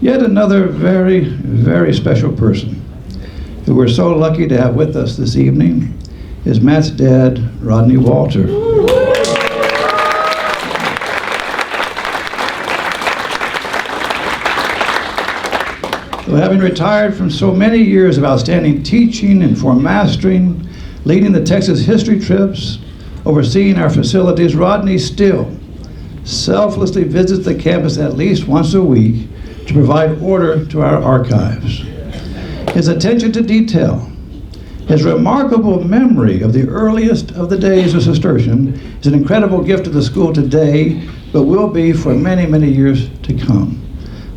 Yet another very, very special person who we're so lucky to have with us this evening is Matt's dad, Rodney Walter. Though having retired from so many years of outstanding teaching and for mastering, leading the Texas history trips, overseeing our facilities, Rodney still selflessly visits the campus at least once a week to provide order to our archives. His attention to detail, his remarkable memory of the earliest of the days of Cistercian is an incredible gift to the school today, but will be for many, many years to come.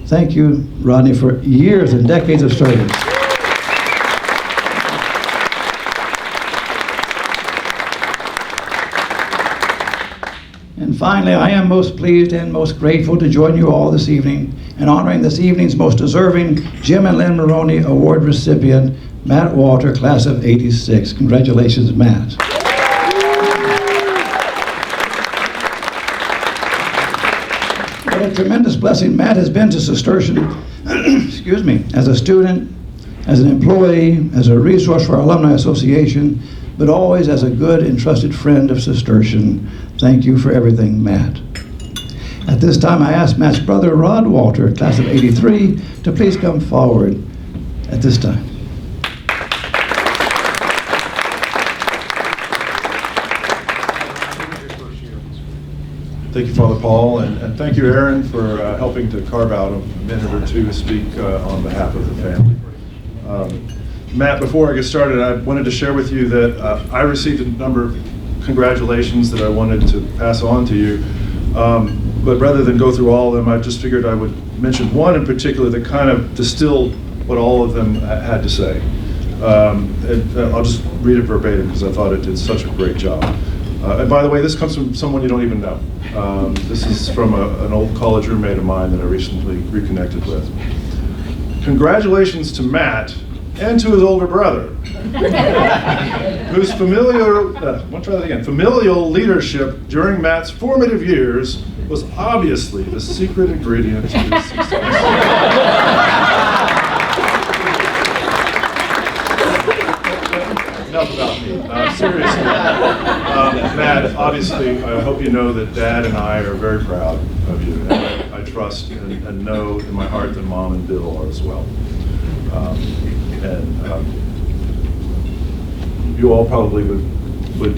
Thank you, Rodney, for years and decades of service. And finally, I am most pleased and most grateful to join you all this evening in honoring this evening's most deserving Jim and Lynn Maroney Award recipient, Matt Walter, class of '86. Congratulations, Matt. What a tremendous blessing Matt has been to Cistercian, excuse me, as a student, as an employee, as a resource for our Alumni Association, but always as a good and trusted friend of Cistercian. Thank you for everything, Matt. At this time, I ask Matt's brother, Rod Walter, class of '83, to please come forward at this time. Thank you, Father Paul, and thank you, Aaron, for helping to carve out a minute or two to speak on behalf of the family. Matt, before I get started, I wanted to share with you that I received a number of congratulations that I wanted to pass on to you. But rather than go through all of them, I just figured I would mention one in particular that kind of distilled what all of them had to say. I'll just read it verbatim because I thought it did such a great job. And by the way, this comes from someone you don't even know. This is from an old college roommate of mine that I recently reconnected with. Congratulations to Matt and to his older brother, whose familial leadership during Matt's formative years was obviously the secret ingredient to his success. Enough about me. Seriously, Matt, obviously, I hope you know that Dad and I are very proud of you. And I trust and know in my heart that Mom and Bill are as well. You all probably would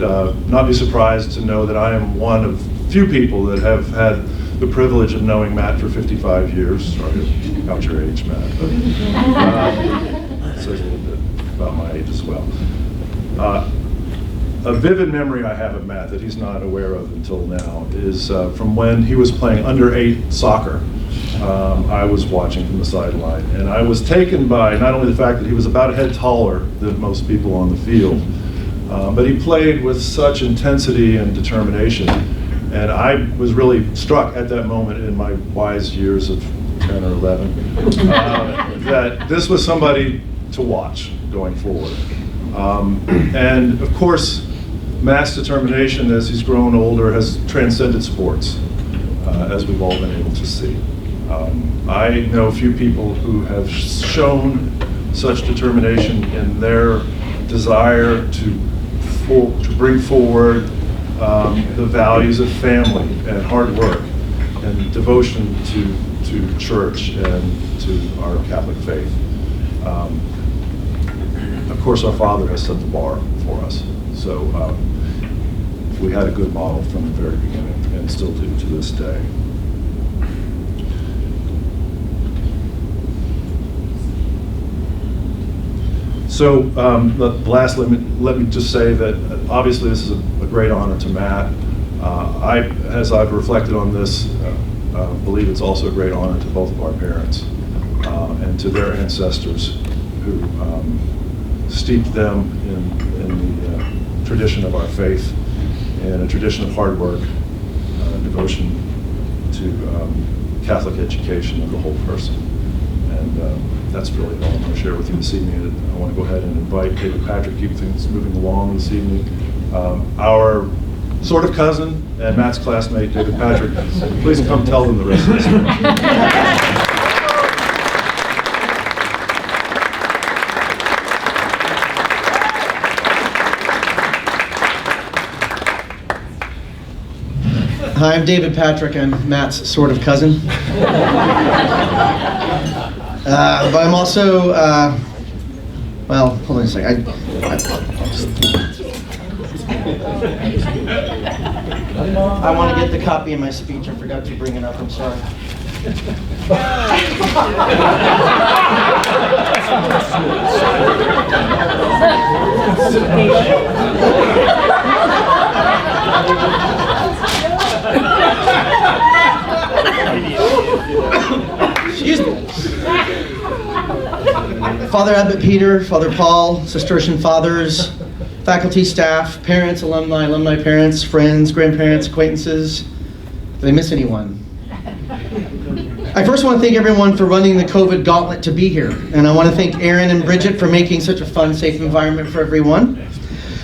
not be surprised to know that I am one of few people that have had the privilege of knowing Matt for 55 years. Sorry about your age, Matt. But, it says a little bit about my age as well. A vivid memory I have of Matt that he's not aware of until now is from when he was playing under-8 soccer. I was watching from the sideline, and I was taken by not only the fact that he was about a head taller than most people on the field, but he played with such intensity and determination. And I was really struck at that moment in my wise years of 10 or 11 that this was somebody to watch going forward. And of course, Matt's determination as he's grown older has transcended sports, as we've all been able to see. I know a few people who have shown such determination in their desire to bring forward the values of family and hard work and devotion to church and to our Catholic faith. Of course, our Father has set the bar for us. So we had a good model from the very beginning and still do to this day. So last, let me just say that obviously this is a great honor to Matt. As I've reflected on this, believe it's also a great honor to both of our parents and to their ancestors who steeped them in the tradition of our faith and a tradition of hard work, devotion to Catholic education of the whole person. And that's really all I'm going to share with you this evening. I want to go ahead and invite David Patrick, keep things moving along this evening. Our sort of cousin and Matt's classmate, David Patrick. Please come tell them the rest of the story. Hi, I'm David Patrick. I'm Matt's sort of cousin. But I'm also, well, hold on a second. I want to get the copy of my speech. I forgot to bring it up. I'm sorry. Excuse me. Father Abbot Peter, Father Paul, Cistercian fathers, faculty, staff, parents, alumni parents, friends, grandparents, acquaintances. Did I miss anyone? I first want to thank everyone for running the COVID gauntlet to be here. And I want to thank Aaron and Bridget for making such a fun, safe environment for everyone.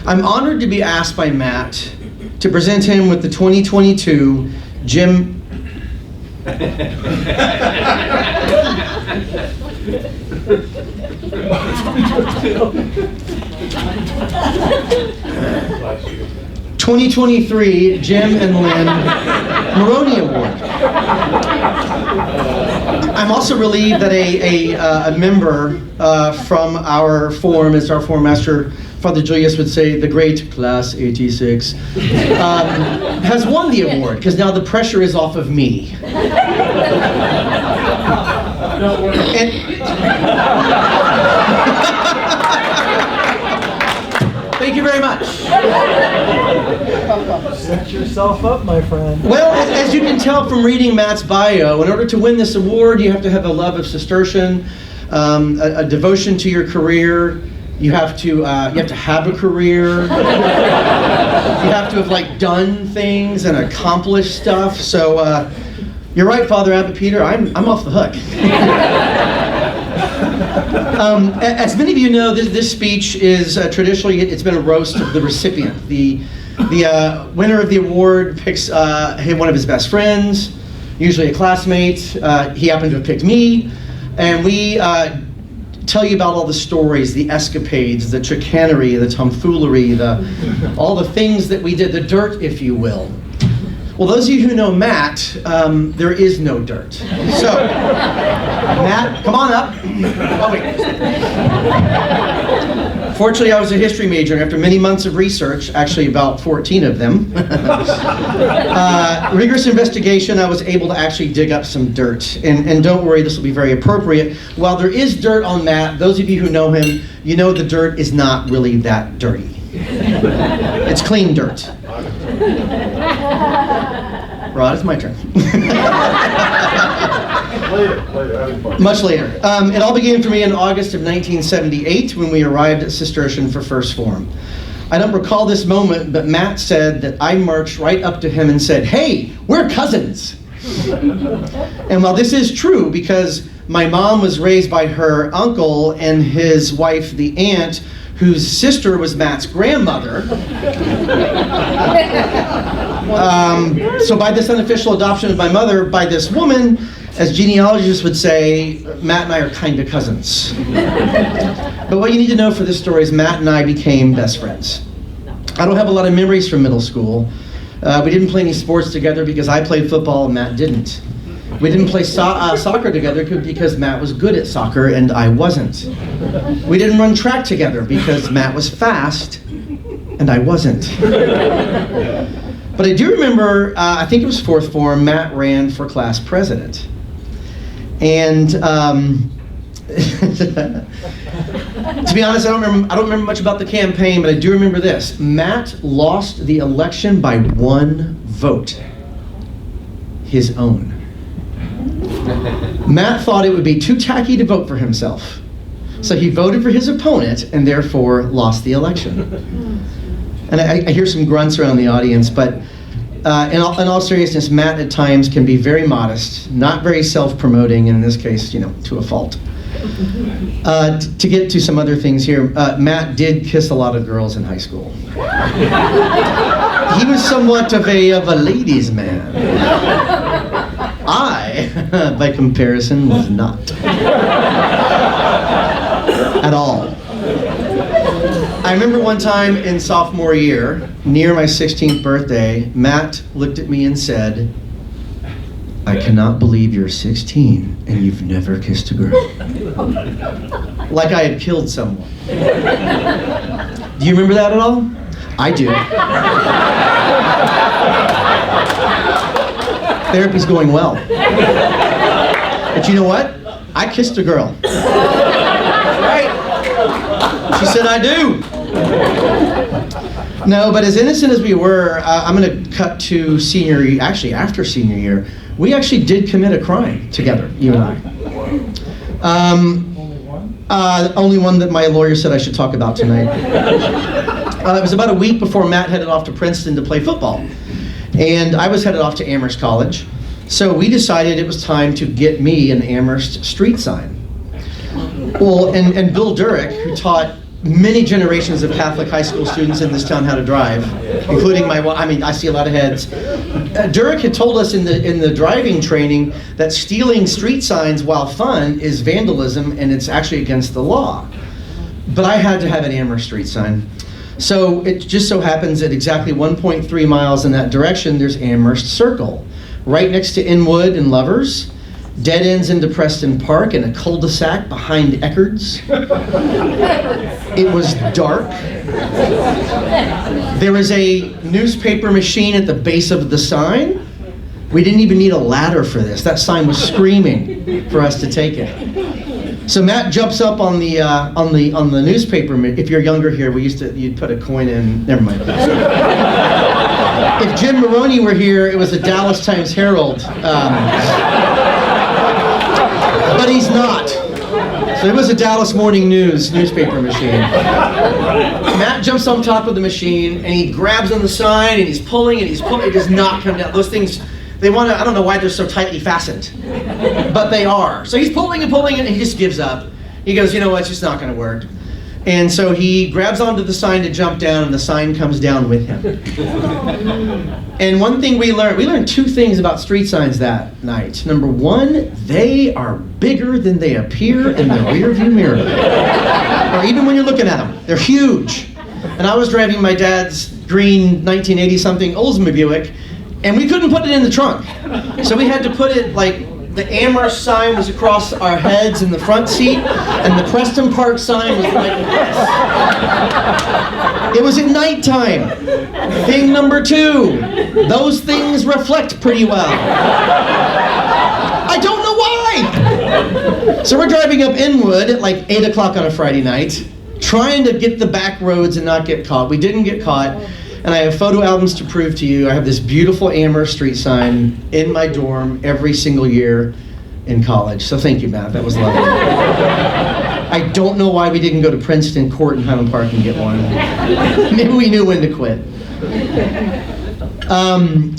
I'm honored to be asked by Matt to present him with the 2022 Jim... ...2023 Jim and Lynn Maroney Award. I'm also relieved that a member from our forum, as our forum master, Father Julius would say, the great Class 86, has won the award, because now the pressure is off of me. Thank you very much. Set yourself up, my friend. Well, as you can tell from reading Matt's bio, in order to win this award, you have to have a love of Cistercian, a devotion to your career. You have to have a career. You have to have done things and accomplished stuff. So you're right, Father Abbot Peter. I'm off the hook. As many of you know, this speech is traditionally, it's been a roast of the recipient. The winner of the award picks one of his best friends, usually a classmate. He happened to have picked me, and we tell you about all the stories, the escapades, the chicanery, the tomfoolery, all the things that we did, the dirt, if you will. Well, those of you who know Matt, there is no dirt. So, Matt, come on up. Oh, wait. Fortunately, I was a history major, and after many months of research, actually about 14 of them, rigorous investigation, I was able to actually dig up some dirt. And don't worry, this will be very appropriate. While there is dirt on Matt, those of you who know him, you know the dirt is not really that dirty. It's clean dirt. Rod, it's my turn. Later. Much later. It all began for me in August of 1978 when we arrived at Cistercian for First Forum. I don't recall this moment, but Matt said that I marched right up to him and said, "Hey, we're cousins." And while this is true, because my mom was raised by her uncle and his wife, the aunt, whose sister was Matt's grandmother. So by this unofficial adoption of my mother by this woman, as genealogists would say, Matt and I are kind of cousins. But what you need to know for this story is Matt and I became best friends. I don't have a lot of memories from middle school. We didn't play any sports together because I played football and Matt didn't. We didn't play soccer together because Matt was good at soccer and I wasn't. We didn't run track together because Matt was fast and I wasn't. But I do remember, I think it was fourth form, Matt ran for class president. And to be honest, I don't remember much about the campaign, but I do remember this. Matt lost the election by 1 vote. His own. Matt thought it would be too tacky to vote for himself. So he voted for his opponent and therefore lost the election. And I hear some grunts around the audience, but in all seriousness, Matt at times can be very modest, not very self-promoting, and in this case, to a fault. To get to some other things here, Matt did kiss a lot of girls in high school. He was somewhat of a ladies' man. I, by comparison, was not. At all. I I remember one time in sophomore year, near my 16th birthday, Matt looked at me and said, "I cannot believe you're 16 and you've never kissed a girl." Like I had killed someone. Do you remember that at all? I do. Therapy's going well. But you know what? I kissed a girl. Right? She said I do. No, but as innocent as we were, I'm going to cut to actually after senior year, we actually did commit a crime together, you and I. Only one that my lawyer said I should talk about tonight. It was about a week before Matt headed off to Princeton to play football. And I was headed off to Amherst College. So we decided it was time to get me an Amherst street sign. Well, and Bill Durek, who taught many generations of Catholic high school students in this town how to drive, including I see a lot of heads. Durek had told us in the driving training that stealing street signs while fun is vandalism and it's actually against the law. But I had to have an Amherst street sign. So it just so happens that exactly 1.3 miles in that direction, there's Amherst Circle. Right next to Inwood and Lovers, dead ends into Preston Park, and a cul-de-sac behind Eckerd's. It was dark. There was a newspaper machine at the base of the sign. We didn't even need a ladder for this. That sign was screaming for us to take it. So Matt jumps up on the newspaper. If you're younger here, you'd put a coin in. Never mind. If Jim Maroney were here, it was the Dallas Times Herald. But he's not. So it was a Dallas Morning News newspaper machine. Matt jumps on top of the machine and he grabs on the sign and he's pulling and he's pulling. It does not come down. Those things, I don't know why they're so tightly fastened, but they are. So he's pulling and pulling and he just gives up. He goes, you know what, it's just not going to work. And so he grabs onto the sign to jump down, and the sign comes down with him. And one thing we learned two things about street signs that night. Number one, they are bigger than they appear in the rearview mirror. Or even when you're looking at them, they're huge. And I was driving my dad's green 1980-something Oldsmobile Buick, and we couldn't put it in the trunk. So we had to put it the Amherst sign was across our heads in the front seat, and the Preston Park sign was like this. It was at nighttime. Thing number two, those things reflect pretty well. I don't know why. So we're driving up Inwood at like 8 o'clock on a Friday night, trying to get the back roads and not get caught. We didn't get caught. And I have photo albums to prove to you. I have this beautiful Amherst street sign in my dorm every single year in college. So thank you, Matt. That was lovely. I don't know why we didn't go to Princeton Court in Highland Park and get one. Maybe we knew when to quit.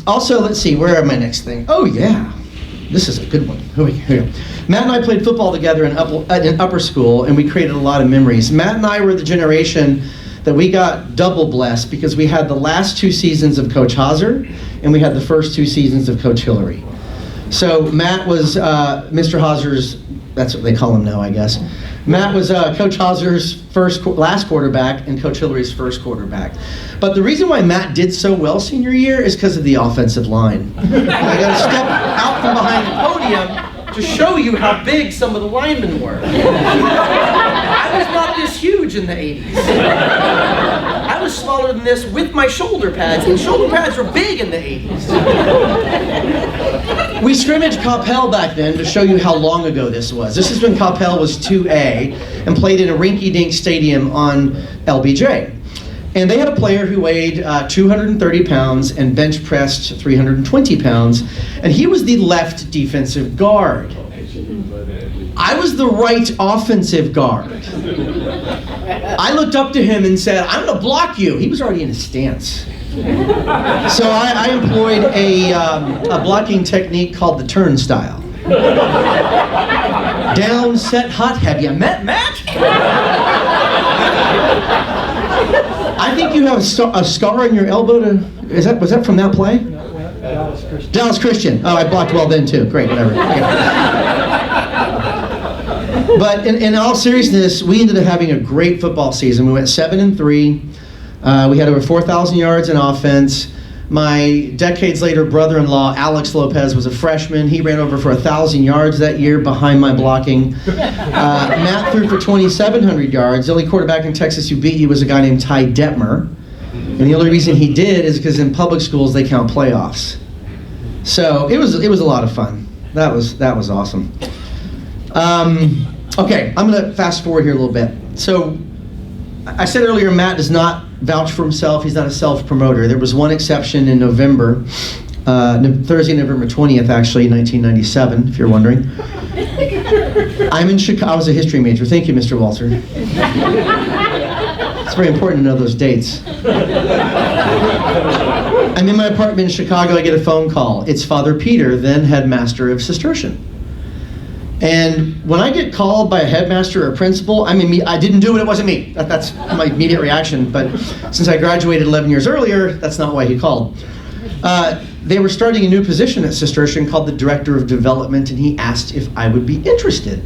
Also, let's see, where are my next thing? Oh, yeah. This is a good one. Here we go. Matt and I played football together in upper school, and we created a lot of memories. Matt and I were the generation that we got double blessed because we had the last 2 seasons of Coach Hauser and we had the first 2 seasons of Coach Hillary. So Matt was Mr. Hauser's, that's what they call him now, I guess. Matt was Coach Hauser's last quarterback and Coach Hillary's first quarterback. But the reason why Matt did so well senior year is because of the offensive line. I got to step out from behind the podium to show you how big some of the linemen were. I was not this huge in the 80s. I was smaller than this with my shoulder pads, and shoulder pads were big in the 80s. We scrimmaged Coppell back then to show you how long ago this was. This is when Coppell was 2A and played in a rinky-dink stadium on LBJ. And they had a player who weighed 230 pounds and bench pressed 320 pounds, and he was the left defensive guard. I was the right offensive guard. I looked up to him and said, "I'm going to block you." He was already in his stance. So I employed a blocking technique called the turnstile. Down, set, hut. Have you met Matt? I think you have a scar on your elbow. Was that from that play? Dallas Christian. Dallas Christian. Oh, I blocked well then too. Great, whatever. Okay. But in all seriousness, we ended up having a great football season. We went 7-3. We had over 4,000 yards in offense. My decades later brother-in-law, Alex Lopez, was a freshman. He ran over for 1,000 yards that year behind my blocking. Matt threw for 2,700 yards. The only quarterback in Texas who beat you was a guy named Ty Detmer. And the only reason he did is because in public schools they count playoffs. So it was a lot of fun. That was awesome. Okay, I'm going to fast forward here a little bit. So I said earlier, Matt does not vouch for himself. He's not a self-promoter. There was one exception in November, Thursday, November 20th, actually, 1997, if you're wondering. I'm in Chicago. I was a history major. Thank you, Mr. Walter. It's very important to know those dates. I'm in my apartment in Chicago. I get a phone call. It's Father Peter, then headmaster of Cistercian. And when I get called by a headmaster or a principal, I didn't do it, it wasn't me. That's my immediate reaction, but since I graduated 11 years earlier, that's not why he called. They were starting a new position at Cistercian called the Director of Development, and he asked if I would be interested.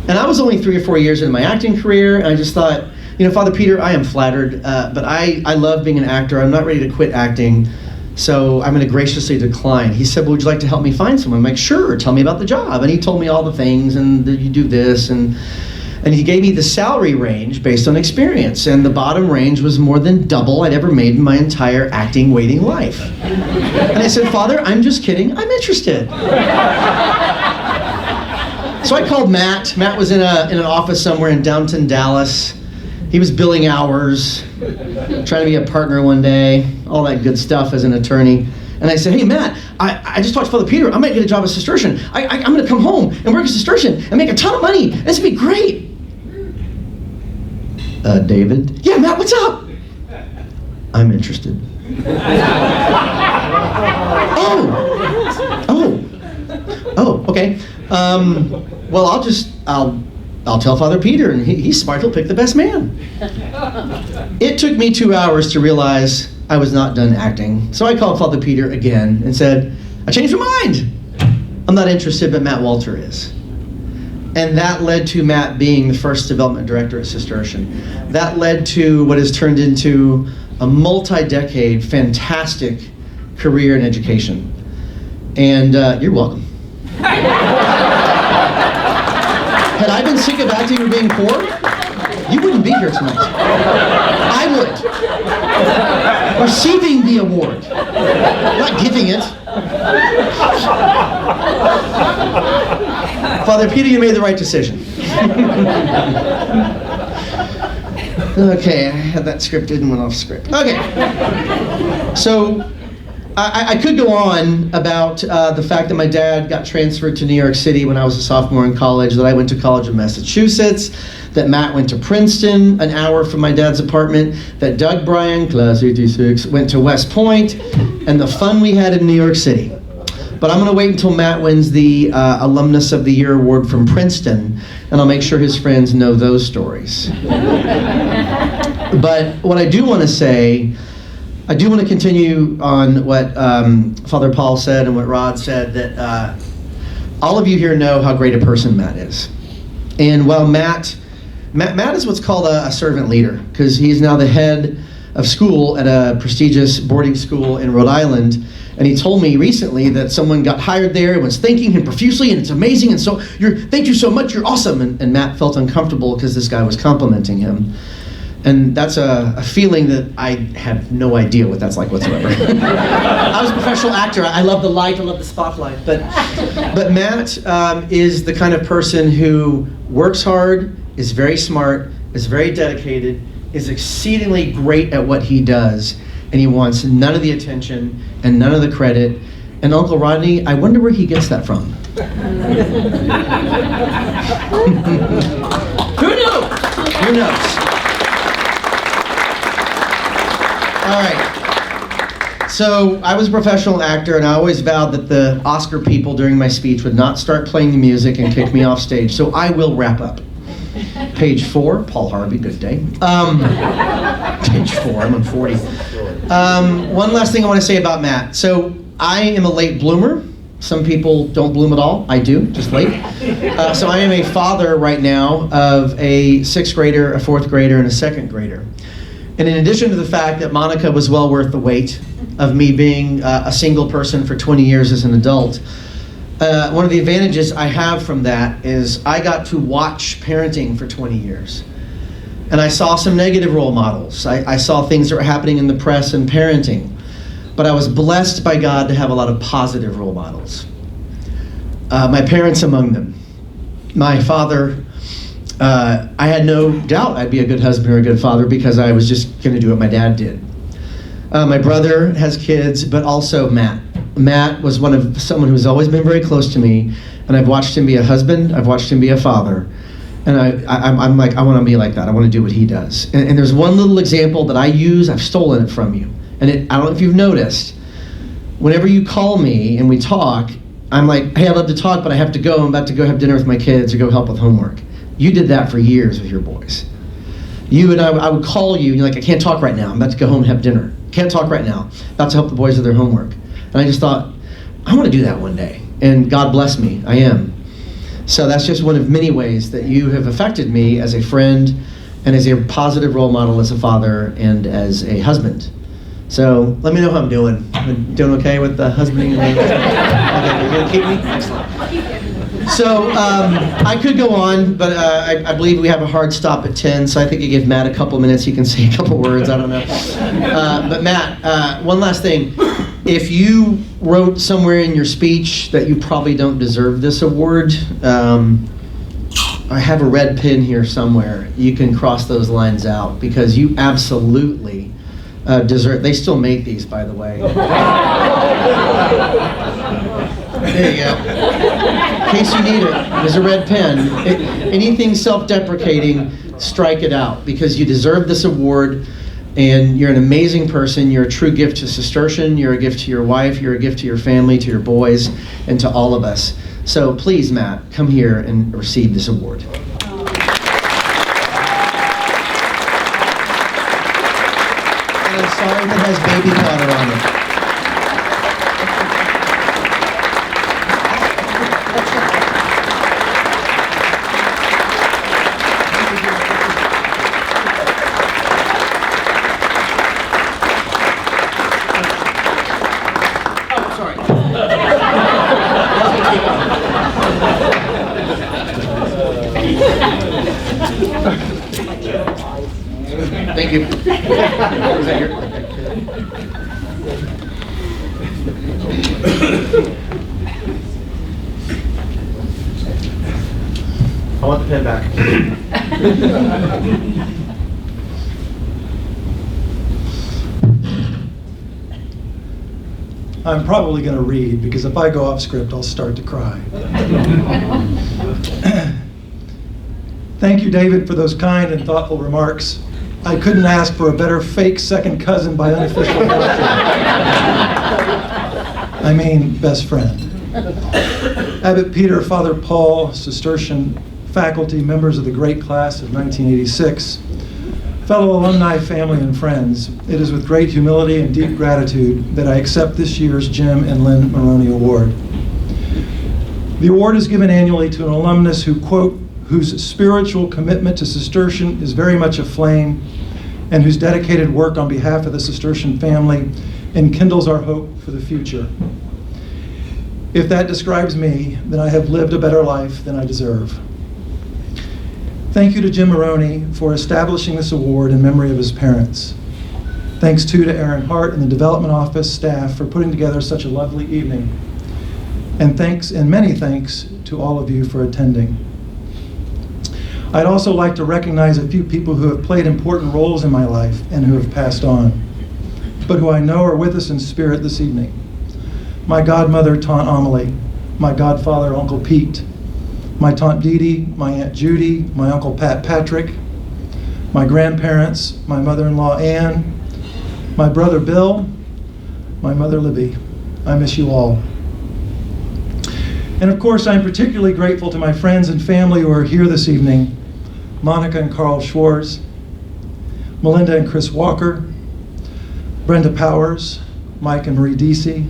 And I was only 3 or 4 years into my acting career, and I just thought, Father Peter, I am flattered, but I love being an actor. I'm not ready to quit acting. So I'm going to graciously decline. He said, well, would you like to help me find someone? I'm like, sure, tell me about the job. And he told me all the things, and that you do this, and he gave me the salary range based on experience. And the bottom range was more than double I'd ever made in my entire acting waiting life. And I said, Father, I'm just kidding. I'm interested. So I called Matt. Matt was in an office somewhere in downtown Dallas. He was billing hours, trying to be a partner one day, all that good stuff as an attorney. And I said, hey, Matt, I just talked to Father Peter. I might get a job at Cistercian. I'm going to come home and work at Cistercian and make a ton of money. This would be great. David? Yeah, Matt, what's up? I'm interested. Oh, okay. Well, I'll tell Father Peter, and he's smart, he'll pick the best man. It took me 2 hours to realize I was not done acting. So I called Father Peter again and said, I changed my mind. I'm not interested, but Matt Walter is. And that led to Matt being the first development director at Cistercian. That led to what has turned into a multi-decade, fantastic career in education. And you're welcome. Had I been sick of acting or being poor, you wouldn't be here tonight. I would. Receiving the award, not giving it. Father Peter, you made the right decision. Okay, I had that scripted and went off script. Okay. So, I could go on about the fact that my dad got transferred to New York City when I was a sophomore in college, that I went to College of Massachusetts, that Matt went to Princeton, an hour from my dad's apartment, that Doug Bryan, class 86, went to West Point, and the fun we had in New York City. But I'm going to wait until Matt wins the Alumnus of the Year award from Princeton, and I'll make sure his friends know those stories. But what I do want to say, I do want to continue on what Father Paul said and what Rod said, that all of you here know how great a person Matt is. And while Matt is what's called a servant leader, because he's now the head of school at a prestigious boarding school in Rhode Island. And he told me recently that someone got hired there and was thanking him profusely, and it's amazing, and so thank you so much, you're awesome. And Matt felt uncomfortable because this guy was complimenting him. And that's a feeling that I have no idea what that's like whatsoever. I was a professional actor. I love the light, I love the spotlight. But Matt is the kind of person who works hard, is very smart, is very dedicated, is exceedingly great at what he does, and he wants none of the attention and none of the credit. And Uncle Rodney, I wonder where he gets that from. Who knows? Who knows? All right. So I was a professional actor, and I always vowed that the Oscar people during my speech would not start playing the music and kick me off stage. So I will wrap up. Page 4, Paul Harvey, good day. Page 4, I'm on 40. One last thing I want to say about Matt. So I am a late bloomer. Some people don't bloom at all. I do, just late. So I am a father right now of a 6th grader, a 4th grader, and a 2nd grader. And in addition to the fact that Monica was well worth the wait of me being a single person for 20 years as an adult, one of the advantages I have from that is I got to watch parenting for 20 years. And I saw some negative role models. I saw things that were happening in the press and parenting. But I was blessed by God to have a lot of positive role models. My parents among them. My father, I had no doubt I'd be a good husband or a good father because I was just going to do what my dad did. My brother has kids, but also Matt. Matt was someone who's always been very close to me, and I've watched him be a husband, I've watched him be a father, and I'm like, I want to be like that. I want to do what he does. And there's one little example that I use, I've stolen it from you. And I don't know if you've noticed, whenever you call me and we talk, I'm like, hey, I'd love to talk, but I have to go. I'm about to go have dinner with my kids or go help with homework. You did that for years with your boys. You and I would call you, and you're like, I can't talk right now. I'm about to go home and have dinner. Can't talk right now. About to help the boys with their homework. And I just thought, I want to do that one day. And God bless me, I am. So that's just one of many ways that you have affected me as a friend and as a positive role model as a father and as a husband. So let me know how I'm doing. I'm doing okay with the husbanding and the... Okay, you're gonna keep me? Excellent. So I could go on, but I believe we have a hard stop at 10, so I think you give Matt a couple minutes. He can say a couple words, I don't know. But Matt, one last thing. If you wrote somewhere in your speech that you probably don't deserve this award, I have a red pin here somewhere. You can cross those lines out because you absolutely deserve. They still make these, by the way. There you go. In case you need it, there's a red pen. Anything self-deprecating, strike it out because you deserve this award. And you're an amazing person. You're a true gift to Cistercian. You're a gift to your wife. You're a gift to your family, to your boys, and to all of us. So please, Matt, come here and receive this award. And I'm sorry if it has baby powder on it. Thank you. Is that your... I want the pen back. I'm probably going to read because if I go off script, I'll start to cry. Thank you, David, for those kind and thoughtful remarks. I couldn't ask for a better fake second cousin by unofficial adoption. I mean, best friend. Abbot Peter, Father Paul, Cistercian faculty, members of the great class of 1986, fellow alumni, family, and friends, it is with great humility and deep gratitude that I accept this year's Jim and Lynn Maroney Award. The award is given annually to an alumnus who, quote, whose spiritual commitment to Cistercian is very much aflame and whose dedicated work on behalf of the Cistercian family enkindles our hope for the future. If that describes me, then I have lived a better life than I deserve. Thank you to Jim Maroney for establishing this award in memory of his parents. Thanks too to Aaron Hart and the Development Office staff for putting together such a lovely evening. And thanks, and many thanks, to all of you for attending. I'd also like to recognize a few people who have played important roles in my life and who have passed on, but who I know are with us in spirit this evening. My godmother, Taunt Amelie, my godfather, Uncle Pete, my Taunt Dee Dee, my Aunt Judy, my Uncle Pat Patrick, my grandparents, my mother-in-law Anne, my brother Bill, my mother Libby. I miss you all. And of course, I'm particularly grateful to my friends and family who are here this evening, Monica and Carl Schwartz, Melinda and Chris Walker, Brenda Powers, Mike and Marie Deasy,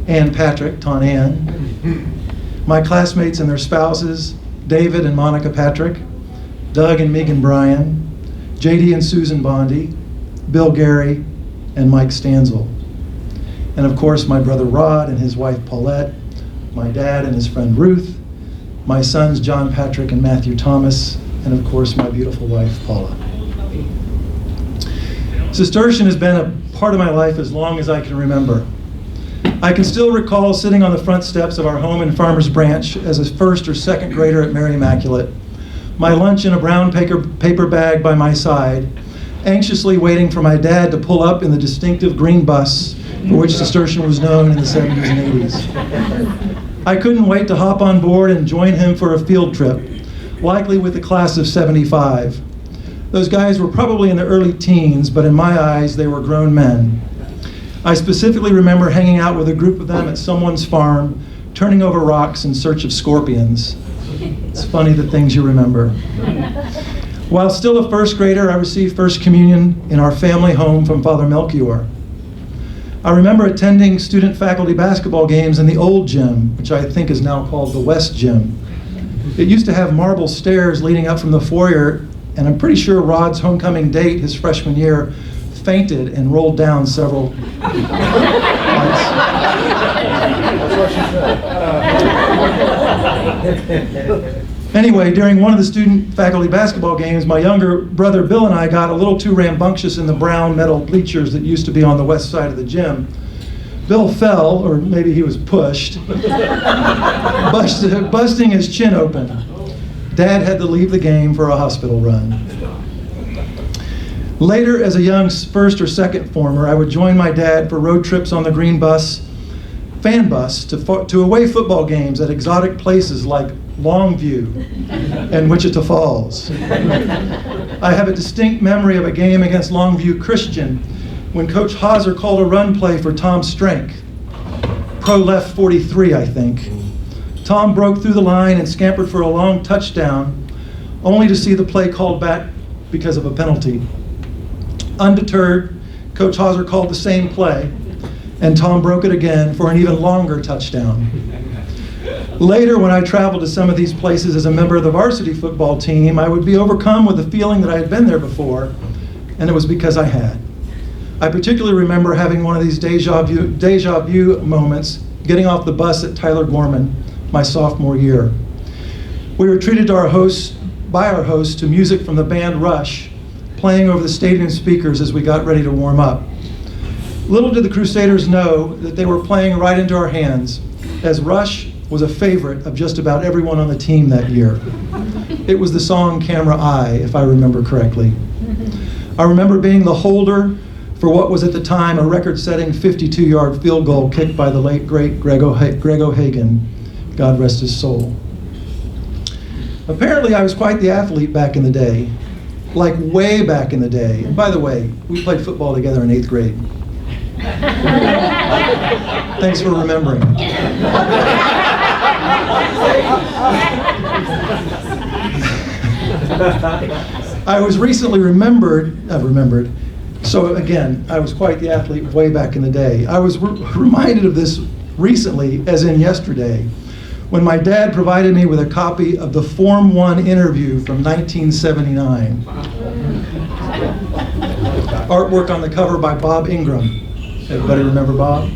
Ann Patrick, Ton Ann, my classmates and their spouses, David and Monica Patrick, Doug and Megan Bryan, JD and Susan Bondi, Bill Gary, and Mike Stanzel. And of course, my brother Rod and his wife Paulette, my dad and his friend Ruth, my sons John Patrick and Matthew Thomas, and of course, my beautiful wife Paula. Cistercian has been a part of my life as long as I can remember. I can still recall sitting on the front steps of our home in Farmers Branch as a first or second grader at Mary Immaculate, my lunch in a brown paper bag by my side, anxiously waiting for my dad to pull up in the distinctive green bus for which Cistercian was known in the 70s and 80s. I couldn't wait to hop on board and join him for a field trip, likely with the class of '75. Those guys were probably in their early teens, but in my eyes, they were grown men. I specifically remember hanging out with a group of them at someone's farm, turning over rocks in search of scorpions. It's funny the things you remember. While still a first grader, I received First Communion in our family home from Father Melchior. I remember attending student-faculty basketball games in the old gym, which I think is now called the West Gym. It used to have marble stairs leading up from the foyer, and I'm pretty sure Rod's homecoming date his freshman year fainted and rolled down several flights. Anyway, during one of the student-faculty basketball games, my younger brother Bill and I got a little too rambunctious in the brown metal bleachers that used to be on the west side of the gym. Bill fell, or maybe he was pushed, busting his chin open. Dad had to leave the game for a hospital run. Later, as a young first or second former, I would join my dad for road trips on the green bus, fan bus, to away football games at exotic places like Longview and Wichita Falls. I have a distinct memory of a game against Longview Christian when Coach Hauser called a run play for Tom Strank. Pro left 43, I think. Tom broke through the line and scampered for a long touchdown, only to see the play called back because of a penalty. Undeterred, Coach Hauser called the same play, and Tom broke it again for an even longer touchdown. Later, when I traveled to some of these places as a member of the varsity football team, I would be overcome with the feeling that I had been there before, and it was because I had. I particularly remember having one of these deja vu moments getting off the bus at Tyler Gorman my sophomore year. We were treated by our host to music from the band Rush, playing over the stadium speakers as we got ready to warm up. Little did the Crusaders know that they were playing right into our hands, as Rush was a favorite of just about everyone on the team that year. It was the song Camera Eye, if I remember correctly. I remember being the holder for what was at the time a record-setting 52-yard field goal kicked by the late, great Greg O'Hagan, God rest his soul. Apparently, I was quite the athlete back in the day, like way back in the day. And by the way, we played football together in 8th grade. Thanks for remembering. I was recently remembered, so again, I was quite the athlete way back in the day. I was reminded of this recently, as in yesterday, when my dad provided me with a copy of the Form 1 interview from 1979. Artwork on the cover by Bob Ingram. Everybody remember Bob?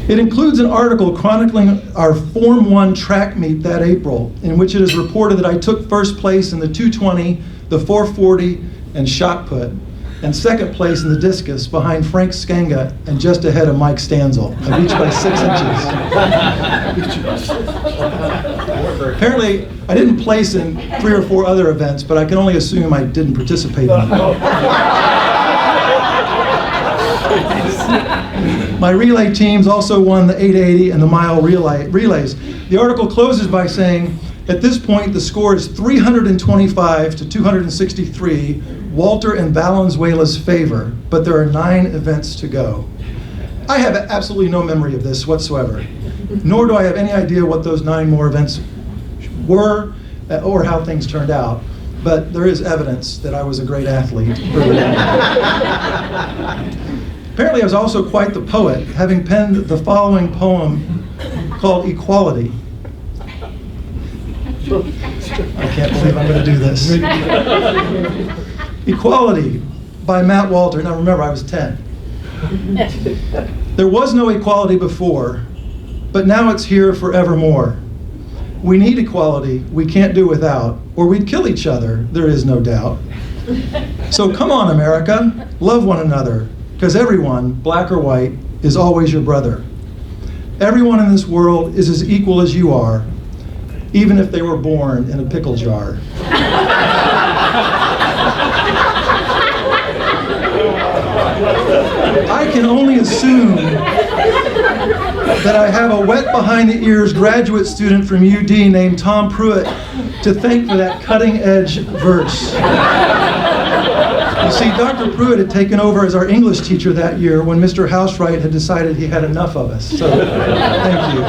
It includes an article chronicling our Form 1 track meet that April, in which it is reported that I took first place in the 220, the 440, and shot put, and second place in the discus behind Frank Skanga and just ahead of Mike Stanzel. I reached by 6 inches. Apparently, I didn't place in 3 or 4 other events, but I can only assume I didn't participate in them. My relay teams also won the 880 and the mile relays. The article closes by saying, at this point, the score is 325 to 263, Walter and Valenzuela's favor, but there are 9 events to go. I have absolutely no memory of this whatsoever, nor do I have any idea what those 9 more events were or how things turned out, but there is evidence that I was a great athlete. Apparently, I was also quite the poet, having penned the following poem called Equality. I can't believe I'm going to do this. Equality by Matt Walter. Now remember, I was 10. There was no equality before, but now it's here forevermore. We need equality, we can't do without, or we'd kill each other, there is no doubt. So come on, America, love one another, because everyone, black or white, is always your brother. Everyone in this world is as equal as you are, even if they were born in a pickle jar. I can only assume that I have a wet behind the ears graduate student from UD named Tom Pruitt to thank for that cutting edge verse. You see, Dr. Pruitt had taken over as our English teacher that year when Mr. Housewright had decided he had enough of us. So, thank you.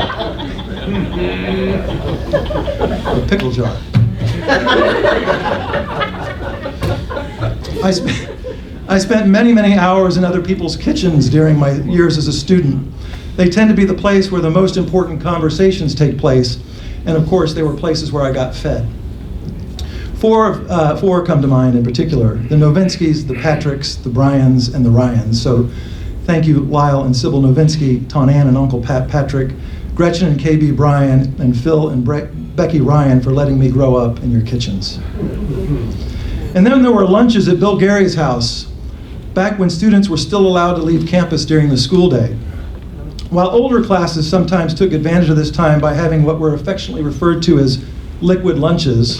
The pickle jar. I spent many, many hours in other people's kitchens during my years as a student. They tend to be the place where the most important conversations take place, and of course, they were places where I got fed. Four come to mind in particular: the Novinskys, the Patricks, the Bryans, and the Ryans. So thank you, Lyle and Sybil Novinsky, Tonan and Uncle Pat Patrick, Gretchen and KB Bryan, and Phil and Becky Ryan for letting me grow up in your kitchens. And then there were lunches at Bill Gary's house, back when students were still allowed to leave campus during the school day. While older classes sometimes took advantage of this time by having what were affectionately referred to as liquid lunches,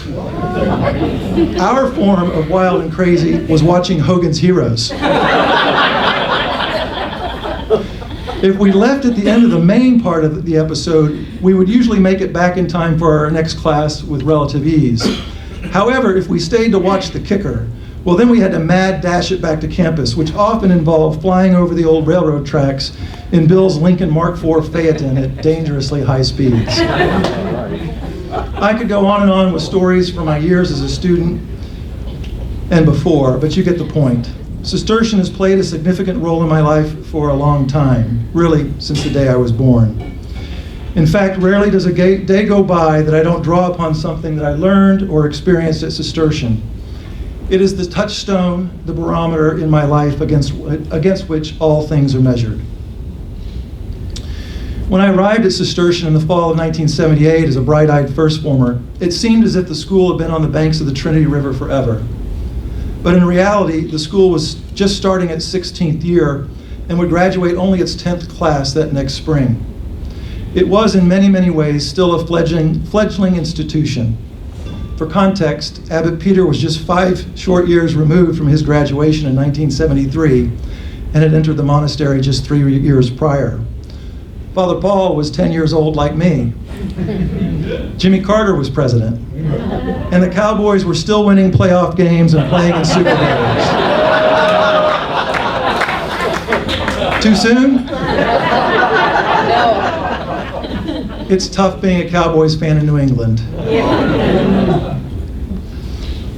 our form of wild and crazy was watching Hogan's Heroes. If we left at the end of the main part of the episode, we would usually make it back in time for our next class with relative ease. However, if we stayed to watch the kicker, well, then we had to mad dash it back to campus, which often involved flying over the old railroad tracks in Bill's Lincoln Mark IV Phaeton at dangerously high speeds. I could go on and on with stories from my years as a student and before, but you get the point. Cistercian has played a significant role in my life for a long time, really since the day I was born. In fact, rarely does a day go by that I don't draw upon something that I learned or experienced at Cistercian. It is the touchstone, the barometer in my life against which all things are measured. When I arrived at Cistercian in the fall of 1978 as a bright-eyed first former, it seemed as if the school had been on the banks of the Trinity River forever. But in reality, the school was just starting its 16th year and would graduate only its 10th class that next spring. It was in many, many ways still a fledgling institution. For context, Abbot Peter was just 5 short years removed from his graduation in 1973 and had entered the monastery just 3 years prior. Father Paul was 10 years old like me. Jimmy Carter was president. And the Cowboys were still winning playoff games and playing in Super Bowls. Too soon? No. It's tough being a Cowboys fan in New England.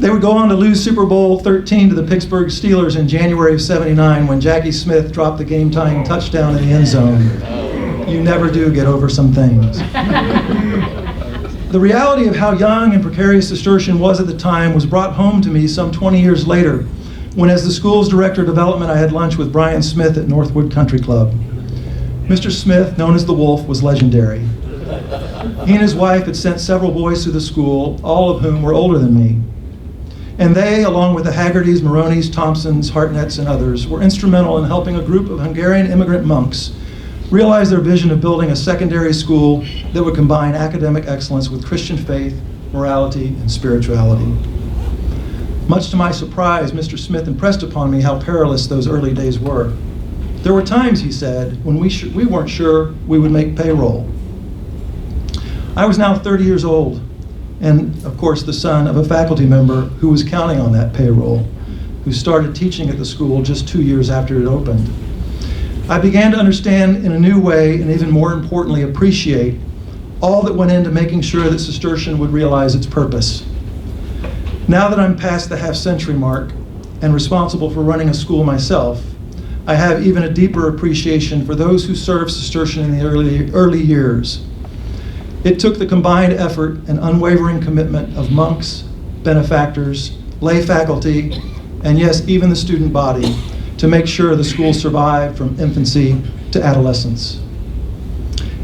They would go on to lose Super Bowl 13 to the Pittsburgh Steelers in January of '79 when Jackie Smith dropped the game-tying touchdown in the end zone. You never do get over some things. The reality of how young and precarious Cistercian was at the time was brought home to me some 20 years later, when as the school's director of development I had lunch with Brian Smith at Northwood Country Club. Mr. Smith, known as the Wolf, was legendary. He and his wife had sent several boys through the school, all of whom were older than me. And they, along with the Haggertys, Maronis, Thompsons, Hartnetts, and others, were instrumental in helping a group of Hungarian immigrant monks realize their vision of building a secondary school that would combine academic excellence with Christian faith, morality, and spirituality. Much to my surprise, Mr. Smith impressed upon me how perilous those early days were. There were times, he said, when we weren't sure we would make payroll. I was now 30 years old, and of course the son of a faculty member who was counting on that payroll, who started teaching at the school just 2 years after it opened. I began to understand in a new way, and even more importantly, appreciate all that went into making sure that Cistercian would realize its purpose. Now that I'm past the half-century mark and responsible for running a school myself, I have even a deeper appreciation for those who served Cistercian in the early years. It took the combined effort and unwavering commitment of monks, benefactors, lay faculty, and yes, even the student body, to make sure the school survived from infancy to adolescence.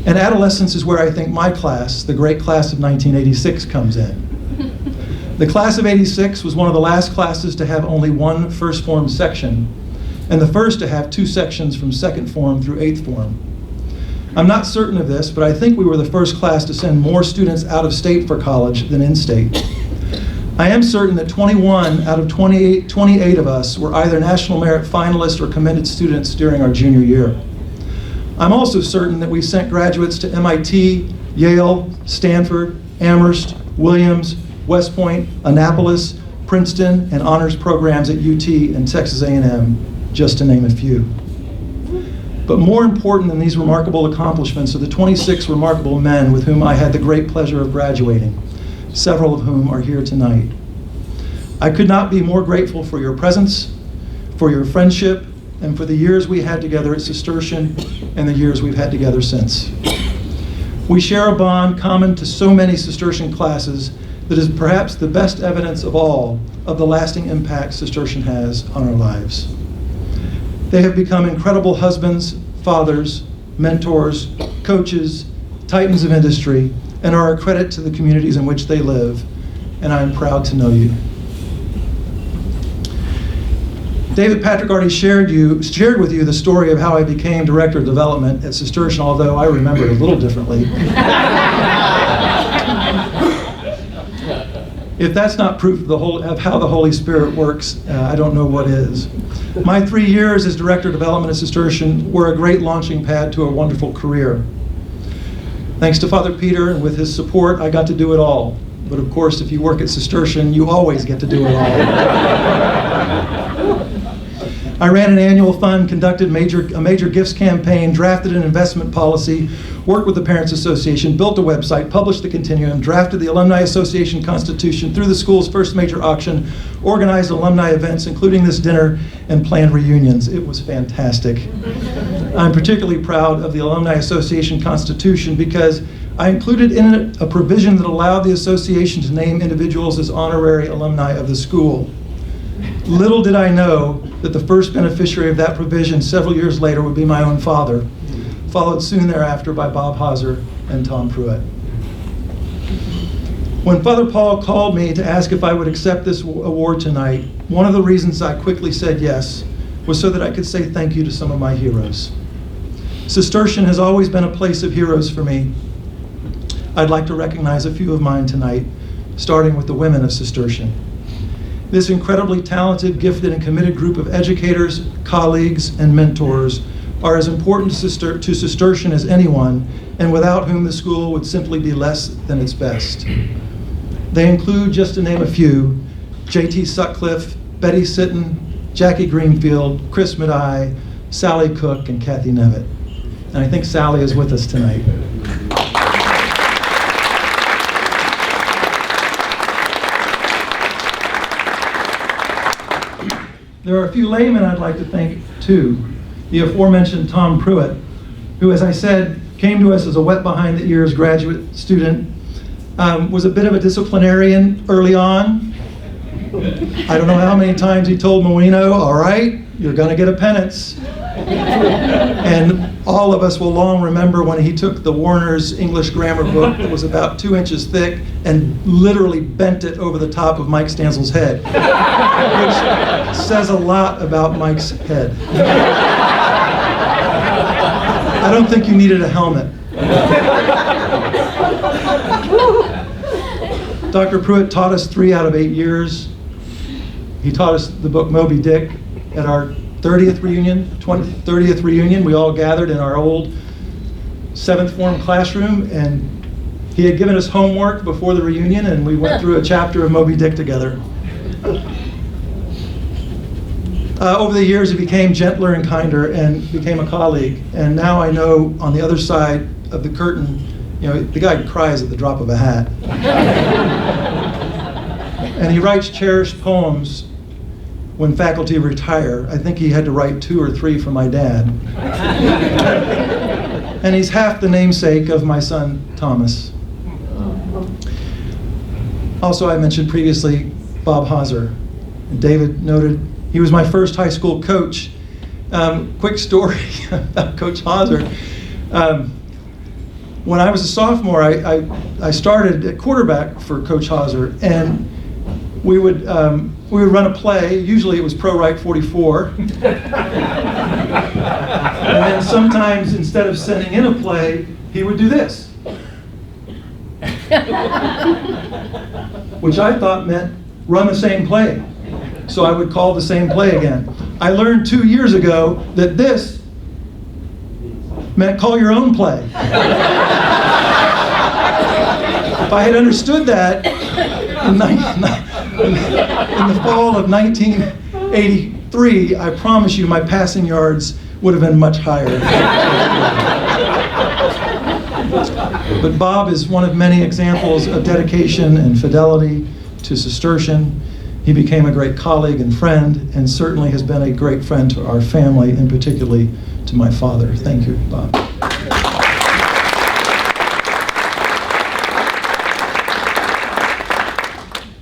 And adolescence is where I think my class, the great class of 1986, comes in. The class of '86 was one of the last classes to have only one first form section, and the first to have two sections from second form through eighth form. I'm not certain of this, but I think we were the first class to send more students out of state for college than in state. I am certain that 21 out of 28 of us were either National Merit finalists or commended students during our junior year. I'm also certain that we sent graduates to MIT, Yale, Stanford, Amherst, Williams, West Point, Annapolis, Princeton, and honors programs at UT and Texas A&M, just to name a few. But more important than these remarkable accomplishments are the 26 remarkable men with whom I had the great pleasure of graduating, several of whom are here tonight. I could not be more grateful for your presence, for your friendship, and for the years we had together at Cistercian and the years we've had together since. We share a bond common to so many Cistercian classes that is perhaps the best evidence of all of the lasting impact Cistercian has on our lives. They have become incredible husbands, fathers, mentors, coaches, titans of industry, and are a credit to the communities in which they live, and I am proud to know you. David Patrick already shared with you the story of how I became Director of Development at Cistercian, although I remember it a little differently. If that's not proof of how the Holy Spirit works, I don't know what is. My 3 years as Director of Development at Cistercian were a great launching pad to a wonderful career. Thanks to Father Peter and with his support, I got to do it all. But of course, if you work at Cistercian, you always get to do it all. I ran an annual fund, conducted a major gifts campaign, drafted an investment policy, worked with the Parents Association, built a website, published the Continuum, drafted the Alumni Association Constitution, through the school's first major auction, organized alumni events, including this dinner, and planned reunions. It was fantastic. I'm particularly proud of the Alumni Association Constitution because I included in it a provision that allowed the association to name individuals as honorary alumni of the school. Little did I know that the first beneficiary of that provision several years later would be my own father, followed soon thereafter by Bob Hauser and Tom Pruitt. When Father Paul called me to ask if I would accept this award tonight, one of the reasons I quickly said yes was so that I could say thank you to some of my heroes. Cistercian has always been a place of heroes for me. I'd like to recognize a few of mine tonight, starting with the women of Cistercian. This incredibly talented, gifted, and committed group of educators, colleagues, and mentors are as important to Cistercian as anyone, and without whom the school would simply be less than its best. They include, just to name a few, J.T. Sutcliffe, Betty Sitton, Jackie Greenfield, Chris Madai, Sally Cook, and Kathy Nevitt. And I think Sally is with us tonight. There are a few laymen I'd like to thank too. The aforementioned Tom Pruitt, who, as I said, came to us as a wet behind the ears graduate student, was a bit of a disciplinarian early on. I don't know how many times he told Moino, all right, you're gonna get a penance. And all of us will long remember when he took the Warner's English grammar book that was about 2 inches thick and literally bent it over the top of Mike Stanzel's head, which says a lot about Mike's head. I don't think you needed a helmet. Dr. Pruitt taught us 3 out of 8 years. He taught us the book Moby Dick at our 30th reunion. We all gathered in our old 7th form classroom, and he had given us homework before the reunion, and we went through a chapter of Moby Dick together. Over the years, he became gentler and kinder and became a colleague. And now I know on the other side of the curtain, you know, the guy cries at the drop of a hat. And he writes cherished poems when faculty retire. I think he had to write 2 or 3 for my dad. And he's half the namesake of my son, Thomas. Also, I mentioned previously Bob Hauser. David noted he was my first high school coach. Quick story about Coach Hauser. When I was a sophomore, I started at quarterback for Coach Hauser, and we would run a play. Usually it was Pro Right 44. And then sometimes instead of sending in a play, he would do this. Which I thought meant run the same play. So I would call the same play again. I learned 2 years ago that this meant call your own play. If I had understood that in the fall of 1983, I promise you my passing yards would have been much higher. But Bob is one of many examples of dedication and fidelity to Cistercian. He became a great colleague and friend, and certainly has been a great friend to our family, and particularly to my father. Thank you, Bob.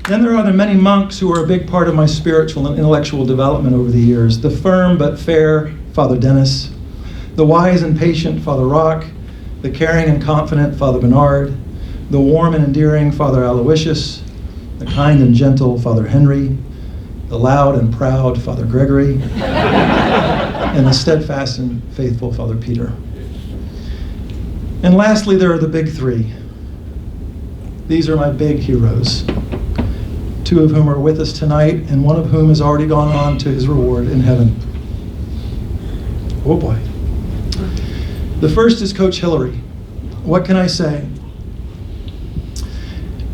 Then there are the many monks who are a big part of my spiritual and intellectual development over the years. The firm but fair Father Dennis, the wise and patient Father Rock, the caring and confident Father Bernard, the warm and endearing Father Aloysius, the kind and gentle Father Henry, the loud and proud Father Gregory, and the steadfast and faithful Father Peter. And lastly, there are the big 3. These are my big heroes, 2 of whom are with us tonight, and one of whom has already gone on to his reward in heaven. Oh boy. The first is Coach Hillary. What can I say?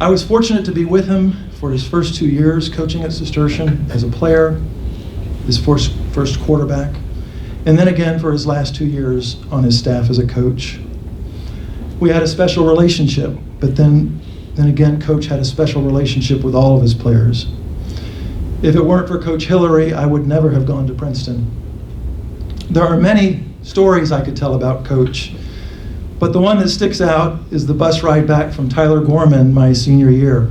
I was fortunate to be with him for his first 2 years coaching at Cistercian as a player, his first quarterback, and then again for his last 2 years on his staff as a coach. We had a special relationship, but then again, Coach had a special relationship with all of his players. If it weren't for Coach Hillary, I would never have gone to Princeton. There are many stories I could tell about Coach, but the one that sticks out is the bus ride back from Tyler Gorman my senior year.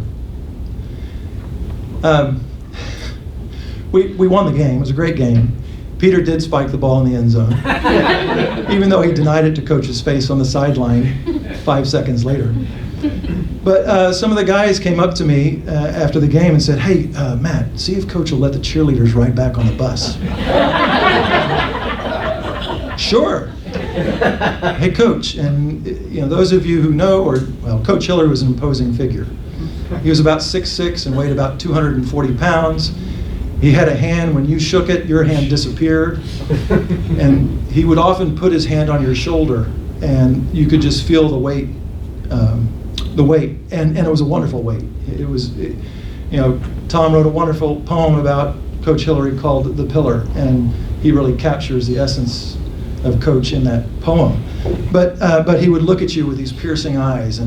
We won the game. It was a great game. Peter did spike the ball in the end zone, even though he denied it to Coach's face on the sideline 5 seconds later. But some of the guys came up to me after the game and said, "Hey, Matt, see if Coach will let the cheerleaders ride back on the bus." Sure. Hey, Coach, and those of you who know, Coach Hillary was an imposing figure. He was about 6'6" and weighed about 240 pounds. He had a hand, when you shook it, your hand disappeared. And he would often put his hand on your shoulder, and you could just feel the weight. And it was a wonderful weight. Tom wrote a wonderful poem about Coach Hillary called "The Pillar," and he really captures the essence of Coach in that poem. But he would look at you with these piercing eyes,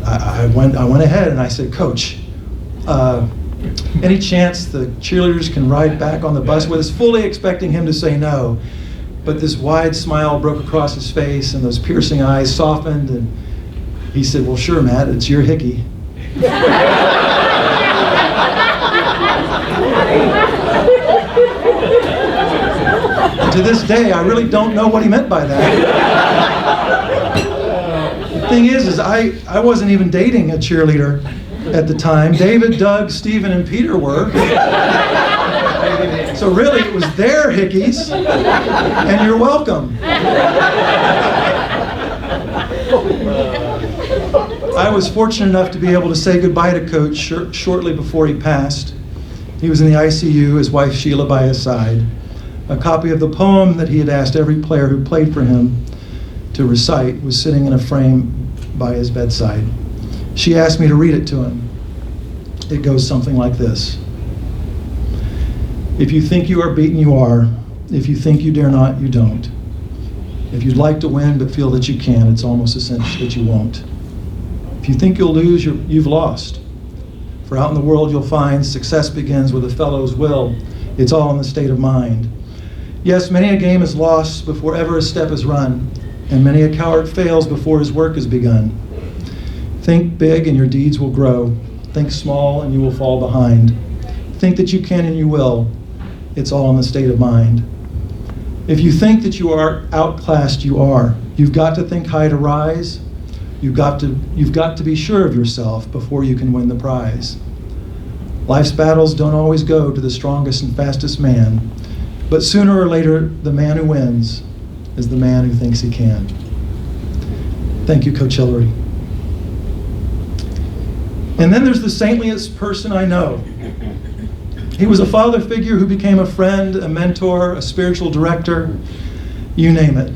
I went ahead and I said, "Coach, any chance the cheerleaders can ride back on the bus with us?" Fully expecting him to say no. But this wide smile broke across his face, and those piercing eyes softened, and he said, "Well, sure, Matt, it's your hickey." To this day, I really don't know what he meant by that. The thing is I wasn't even dating a cheerleader at the time. David, Doug, Stephen, and Peter were. So really, it was their hickeys, and you're welcome. I was fortunate enough to be able to say goodbye to Coach shortly before he passed. He was in the ICU, his wife Sheila by his side. A copy of the poem that he had asked every player who played for him to recite was sitting in a frame by his bedside. She asked me to read it to him. It goes something like this. If you think you are beaten, you are. If you think you dare not, you don't. If you'd like to win but feel that you can, it's almost essential that you won't. If you think you'll lose, you've lost. For out in the world you'll find success begins with a fellow's will. It's all in the state of mind. Yes, many a game is lost before ever a step is run, and many a coward fails before his work is begun. Think big and your deeds will grow. Think small and you will fall behind. Think that you can and you will. It's all in the state of mind. If you think that you are outclassed, you are. You've got to think high to rise. You've got to be sure of yourself before you can win the prize. Life's battles don't always go to the strongest and fastest man, but sooner or later, the man who wins is the man who thinks he can. Thank you, Coach Hillary. And then there's the saintliest person I know. He was a father figure who became a friend, a mentor, a spiritual director, you name it.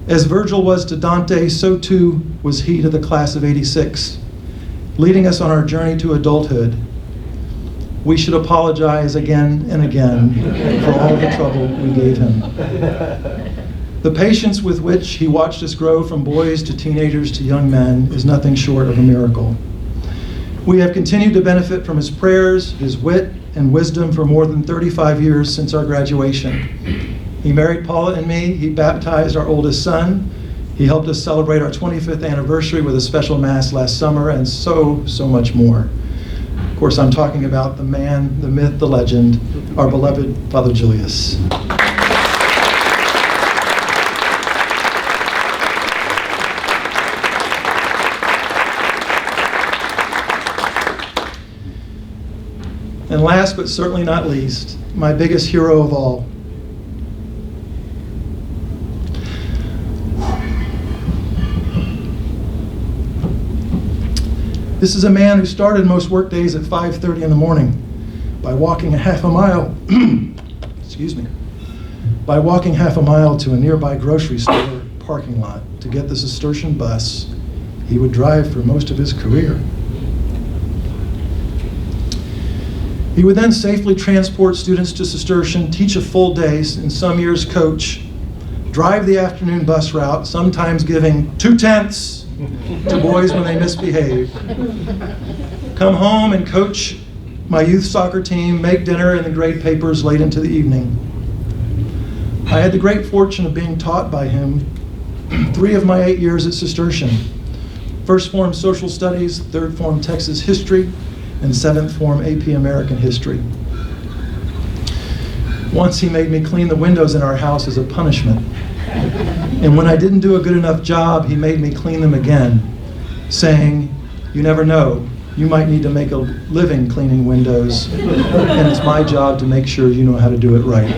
As Virgil was to Dante, so too was he to the class of '86, leading us on our journey to adulthood. We should apologize again and again for all the trouble we gave him. The patience with which he watched us grow from boys to teenagers to young men is nothing short of a miracle. We have continued to benefit from his prayers, his wit, and wisdom for more than 35 years since our graduation. He married Paula and me, he baptized our oldest son, he helped us celebrate our 25th anniversary with a special mass last summer, and so much more. Of course, I'm talking about the man, the myth, the legend, our beloved Father Julius. And last but certainly not least, my biggest hero of all. This is a man who started most work days at 5:30 in the morning by walking a half a mile, excuse me, by walking half a mile to a nearby grocery store parking lot to get the Cistercian bus he would drive for most of his career. He would then safely transport students to Cistercian, teach a full day, and some years coach, drive the afternoon bus route, sometimes giving 2/10 to boys when they misbehave. Come home and coach my youth soccer team, make dinner and the grade papers late into the evening. I had the great fortune of being taught by him 3 of my 8 years at Cistercian. First form social studies, third form Texas history, and 7th form AP American history. Once he made me clean the windows in our house as a punishment. And when I didn't do a good enough job, he made me clean them again, saying, "You never know, you might need to make a living cleaning windows, and it's my job to make sure you know how to do it right."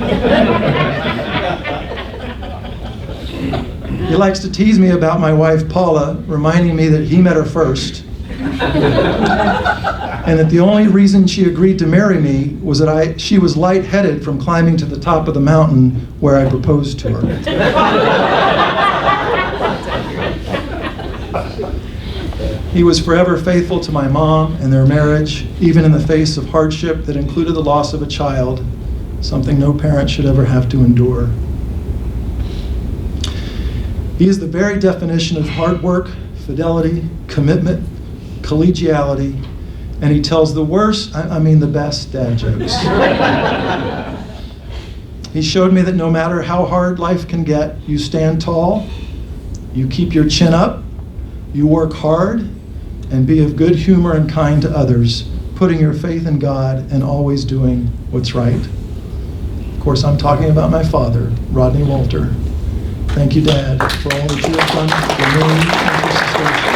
He likes to tease me about my wife, Paula, reminding me that he met her first, and that the only reason she agreed to marry me was that she was lightheaded from climbing to the top of the mountain where I proposed to her. He was forever faithful to my mom and their marriage, even in the face of hardship that included the loss of a child, something no parent should ever have to endure. He is the very definition of hard work, fidelity, commitment, collegiality, and he tells the worst, the best dad jokes. He showed me that no matter how hard life can get, you stand tall, you keep your chin up, you work hard, and be of good humor and kind to others, putting your faith in God and always doing what's right. Of course, I'm talking about my father, Rodney Walter. Thank you, Dad, for all that you have done for me and for Cistercian.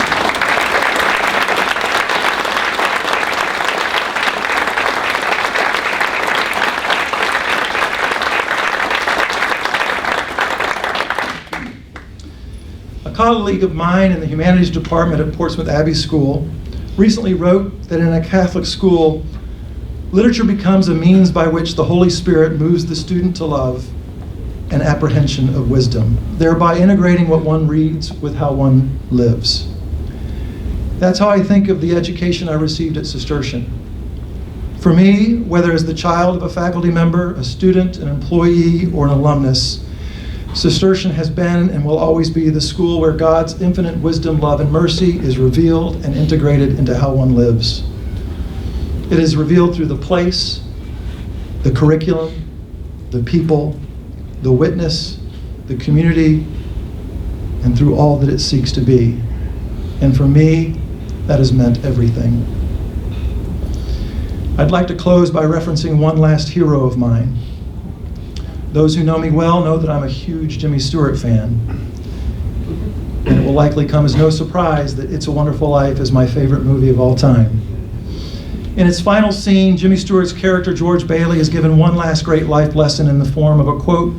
A colleague of mine in the humanities department at Portsmouth Abbey School recently wrote that in a Catholic school, literature becomes a means by which the Holy Spirit moves the student to love and apprehension of wisdom, thereby integrating what one reads with how one lives. That's how I think of the education I received at Cistercian. For me, whether as the child of a faculty member, a student, an employee, or an alumnus, Cistercian has been and will always be the school where God's infinite wisdom, love, and mercy is revealed and integrated into how one lives. It is revealed through the place, the curriculum, the people, the witness, the community, and through all that it seeks to be. And for me, that has meant everything. I'd like to close by referencing one last hero of mine. Those who know me well know that I'm a huge Jimmy Stewart fan. And it will likely come as no surprise that It's a Wonderful Life is my favorite movie of all time. In its final scene, Jimmy Stewart's character, George Bailey, is given one last great life lesson in the form of a quote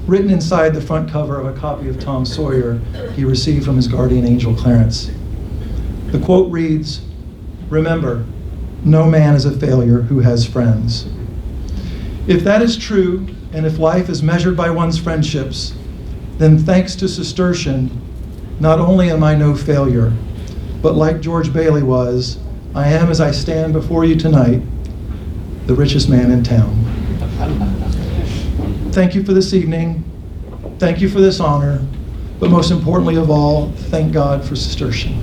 written inside the front cover of a copy of Tom Sawyer he received from his guardian angel, Clarence. The quote reads, "Remember, no man is a failure who has friends." If that is true, and if life is measured by one's friendships, then thanks to Cistercian, not only am I no failure, but like George Bailey was, I am, as I stand before you tonight, the richest man in town. Thank you for this evening. Thank you for this honor. But most importantly of all, thank God for Cistercian.